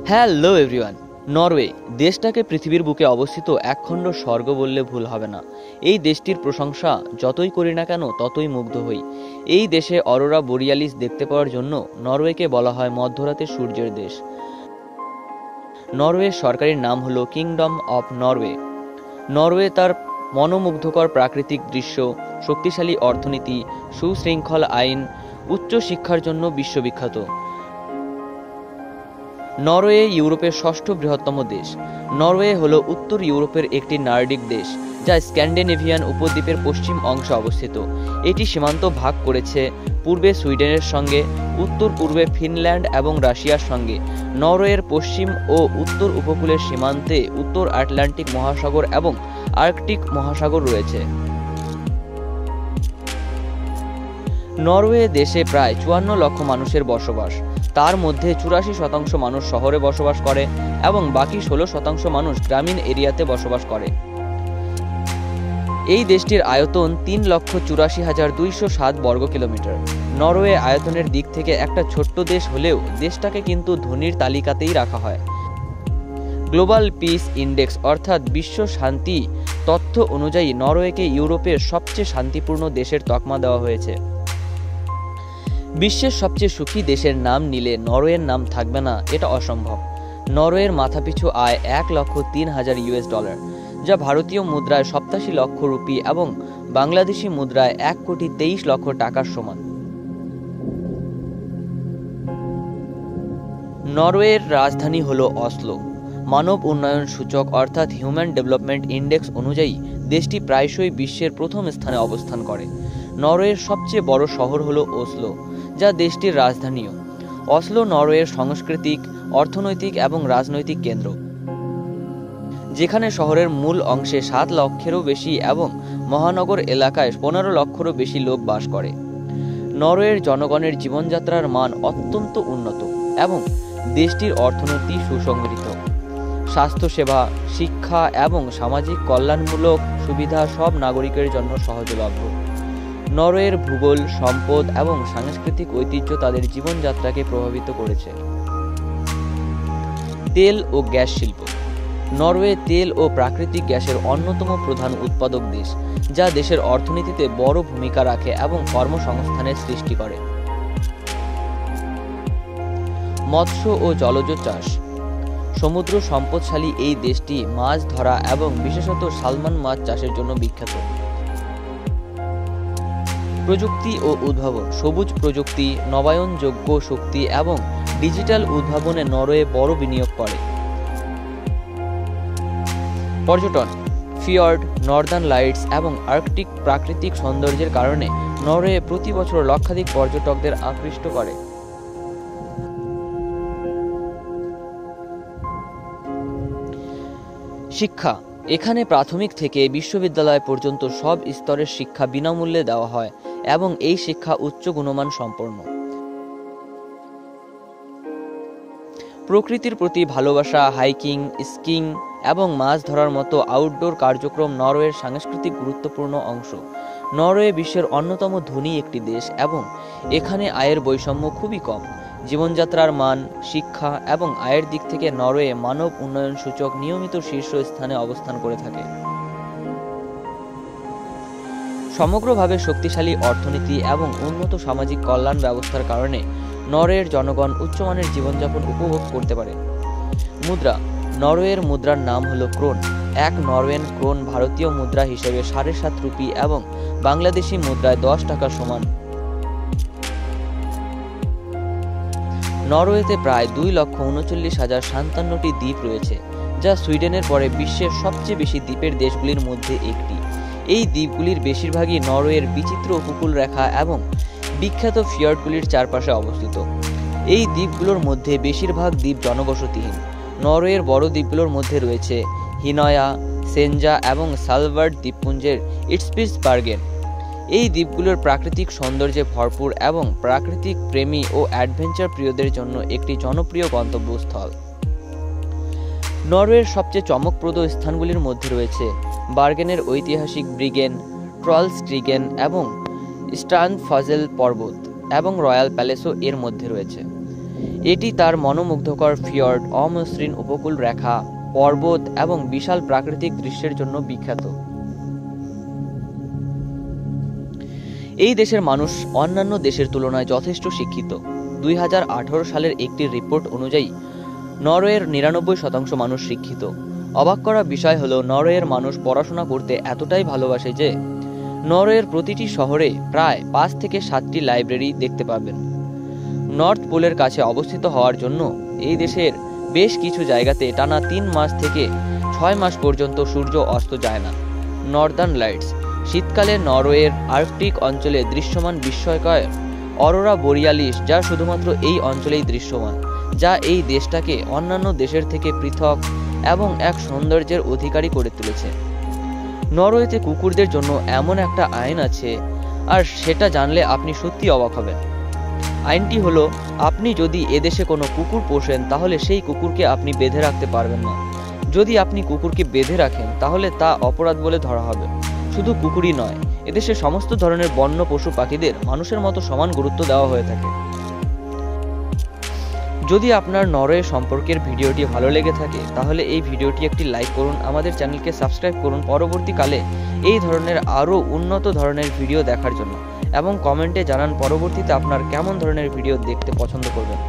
Hello everyone. Norway দেশটাকে পৃথিবীর বুকে অবস্থিত একখণ্ড স্বর্গ বললে ভুল হবে না। এই দেশটির প্রশংসা যতই করি না কেন ততই মুগ্ধ হই। এই দেশে অরোরা বোরিয়ালিস দেখতে পাওয়ার জন্য নরওয়েকে বলা হয় মধ্যরাতে সূর্যের দেশ। নরওয়ের সরকারি নাম হলো কিংডম অফ নরওয়ে। নরওয়ে তার মনোমুগ্ধকর প্রাকৃতিক দৃশ্য, শক্তিশালী অর্থনীতি, সুশৃঙ্খল আইন, উচ্চ শিক্ষার জন্য বিশ্ববিখ্যাত। নরওয়ে ইউরোপের ষষ্ঠ বৃহত্তম দেশ। নরওয়ে হল উত্তর ইউরোপের একটি নর্ডিক দেশ, যা স্ক্যান্ডিনেভিয়ান উপদ্বীপের পশ্চিম অংশে অবস্থিত। এটি সীমান্ত ভাগ করেছে পূর্বে সুইডেনের সঙ্গে, উত্তর পূর্বে ফিনল্যান্ড এবং রাশিয়ার সঙ্গে। নরওয়ের পশ্চিম ও উত্তর উপকূলের সীমান্তে উত্তর আটলান্টিক মহাসাগর এবং আর্কটিক মহাসাগর রয়েছে। নরওয়ে দেশে প্রায় 54 লক্ষ মানুষের বসবাস। তার মধ্যে 84% মানুষ শহরে বসবাস করে এবং বাকি 16% মানুষ গ্রামীণ এরিয়াতে বসবাস করে। এই দেশটির আয়তন 3,84,207 বর্গ কিলোমিটার। নরওয়ে আয়তনের দিক থেকে একটা ছোট্ট দেশ হলেও দেশটাকে কিন্তু ধনীর তালিকাতেই রাখা হয়। গ্লোবাল পিস ইন্ডেক্স অর্থাৎ বিশ্ব শান্তি তথ্য অনুযায়ী নরওয়েকে ইউরোপের সবচেয়ে শান্তিপূর্ণ দেশের তকমা দেওয়া হয়েছে। বিশ্বের সবচেয়ে সুখী দেশের নাম নিলে নরওয়ের নাম থাকবে না, এটা অসম্ভব। নরওয়ের মাথাপিছু আয় $1,03,000, যা ভারতীয় মুদ্রায় 87 লক্ষ রুপি এবং বাংলাদেশি মুদ্রায় 1,23,00,000 টাকার সমান। নরওয়ের রাজধানী হল অসলো। মানব উন্নয়ন সূচক অর্থাৎ হিউম্যান ডেভেলপমেন্ট ইন্ডেক্স অনুযায়ী দেশটি প্রায়শই বিশ্বের প্রথম স্থানে অবস্থান করে। নরওয়ের সবচেয়ে বড় শহর হল ওসলো, যা দেশটির রাজধানীও। অসলো নরওয়ের সাংস্কৃতিক, অর্থনৈতিক এবং রাজনৈতিক কেন্দ্র, যেখানে শহরের মূল অংশে 7 লক্ষেরও বেশি এবং মহানগর এলাকায় 15 লক্ষেরও বেশি লোক বাস করে। নরওয়ের জনগণের জীবনযাত্রার মান অত্যন্ত উন্নত এবং দেশটির অর্থনীতি সুসংগঠিত। স্বাস্থ্যসেবা, শিক্ষা এবং সামাজিক কল্যাণমূলক সুবিধা সব নাগরিকের জন্য সহজলভ্য। নরওয়ের ভূগোল, সম্পদ এবং সাংস্কৃতিক ঐতিহ্য তাদের জীবনযাত্রাকে প্রভাবিত করেছে। তেল ও গ্যাস শিল্প। নরওয়ে তেল ও প্রাকৃতিক গ্যাসের অন্যতম প্রধান উৎপাদক দেশ, যা দেশের অর্থনীতিতে বড় ভূমিকা রাখে এবং কর্মসংস্থানের সৃষ্টি করে। মৎস্য ও জলজ চাষ। সমুদ্র সম্পদশালী এই দেশটি মাছ ধরা এবং বিশেষত সালমন মাছ চাষের জন্য বিখ্যাত। প্রযুক্তি ও উদ্ভাবন। সবুজ প্রযুক্তি, নবায়নযোগ্য শক্তি এবং ডিজিটাল উদ্ভাবনে নরওয়ে বড় বিনিয়োগ করে। পর্যটন। ফিয়র্ড, নর্দার্ন লাইটস এবং আর্কটিক প্রাকৃতিক সৌন্দর্যের কারণে নরওয়ে প্রতি বছর লক্ষাধিক পর্যটকদের আকৃষ্ট করে। শিক্ষা। এখানে প্রাথমিক থেকে বিশ্ববিদ্যালয় পর্যন্ত সব স্তরের শিক্ষা বিনামূল্যে দেওয়া হয় এবং এই শিক্ষা উচ্চ গুণমান সম্পন্ন। প্রকৃতির প্রতি ভালোবাসা, হাইকিং, স্কিং এবং মাছ ধরার মতো আউটডোর কার্যক্রম নরওয়ের সাংস্কৃতিক গুরুত্বপূর্ণ অংশ। নরওয়ে বিশ্বের অন্যতম ধনী একটি দেশ এবং এখানে আয়ের বৈষম্য খুবই কম। জীবনযাত্রার মান, শিক্ষা এবং আয়ের দিক থেকে নরওয়ে মানব উন্নয়ন সূচক নিয়মিত শীর্ষ স্থানে অবস্থান করে থাকে। সমগ্রভাবে শক্তিশালী অর্থনীতি এবং উন্নত সামাজিক কল্যাণ ব্যবস্থার কারণে নরওয়ের জনগণ উচ্চমানের জীবনযাপন উপভোগ করতে পারে। মুদ্রা। নরওয়ের মুদ্রার নাম হল ক্রোন। এক নরওয়েন ক্রোন ভারতীয় মুদ্রা হিসেবে 7.5 রুপি এবং বাংলাদেশি মুদ্রায় 10 টাকা সমান। নরওয়েতে প্রায় 2,39,057টি দ্বীপ রয়েছে, যা সুইডেনের পরে বিশ্বের সবচেয়ে বেশি দ্বীপের দেশগুলির মধ্যে একটি। এই দ্বীপগুলির বেশিরভাগই নরওয়ের বিচিত্র উপকূল রেখা এবং বিখ্যাত ফিয়র্ডগুলির চারপাশে অবস্থিত। এই দ্বীপগুলোর মধ্যে বেশিরভাগ দ্বীপ জনবসতিহীন। নরওয়ের বড় দ্বীপগুলোর মধ্যে রয়েছে হিনয়া, সেনজা এবং সালভার্ড দ্বীপপুঞ্জের ইটস্পিটসবার্গেন। এই দ্বীপগুলোর প্রাকৃতিক সৌন্দর্যে ভরপুর এবং প্রাকৃতিক প্রেমী ও অ্যাডভেঞ্চার প্রিয়দের জন্য একটি জনপ্রিয় গন্তব্যস্থল। নরওয়ের সবচেয়ে চমকপ্রদ স্থানগুলির মধ্যে রয়েছে বার্গেনের ঐতিহাসিক ব্রিগেন, ট্রলস্ট্রিগেন এবং স্টানফজেল পর্বত এবং রয়্যাল প্যালেসও এর মধ্যে রয়েছে। এটি তার মনোমুগ্ধকর ফিয়র্ড, অমসৃণ উপকূল রেখা, পর্বত এবং বিশাল প্রাকৃতিক দৃশ্যের জন্য বিখ্যাত। এই দেশের মানুষ অন্যান্য দেশের তুলনায় যথেষ্ট শিক্ষিত। 2018 সালের একটি রিপোর্ট অনুযায়ী নরওয়ের 99% মানুষ শিক্ষিত। অবাক করা বিষয় হলো, নরওয়ের মানুষ পড়াশোনা করতে এতটাই ভালোবাসে যে নরওয়ের প্রতিটি শহরে প্রায় 5 থেকে 7টি লাইব্রেরি দেখতে পাবেন। নর্থ পোলের কাছে অবস্থিত হওয়ার জন্য এই দেশের বেশ কিছু জায়গাতে টানা 3 মাস থেকে 6 মাস পর্যন্ত সূর্য অস্ত যায় না। নর্দার্ন লাইটস, শীতকালে নরওয়ের আর্কটিক অঞ্চলে দৃশ্যমান বিস্ময়কর অরোরা বোরিয়ালিস, যা শুধুমাত্র এই অঞ্চলেই দৃশ্যমান, যা এই দেশটাকে অন্যান্য দেশের থেকে পৃথক এবং এক সৌন্দর্যের অধিকারী করে তুলেছে। নরওয়েতে কুকুরদের জন্য এমন একটা আইন আছে, আর সেটা জানলে আপনি সত্যি অবাক হবেন। আইনটি হলো, আপনি যদি এদেশে কোনো কুকুর পোষেন তাহলে সেই কুকুরকে আপনি বেঁধে রাখতে পারবেন না। যদি আপনি কুকুরকে বেঁধে রাখেন তাহলে তা অপরাধ বলে ধরা হবে। শুধু কুকুরই নয়, এদেশে সমস্ত ধরনের বন্য পশু পাখিদের মানুষের মতো সমান গুরুত্ব দেওয়া হয়ে থাকে। যদি আপনার নরওয়ে সম্পর্কের ভিডিওটি ভালো লেগে থাকে তাহলে এই ভিডিওটি একটি লাইক করুন, আমাদের চ্যানেলকে সাবস্ক্রাইব করুন পরবর্তীকালে এই ধরনের আরও উন্নত ধরনের ভিডিও দেখার জন্য, এবং কমেন্টে জানান পরবর্তীতে আপনার কেমন ধরনের ভিডিও দেখতে পছন্দ করবেন।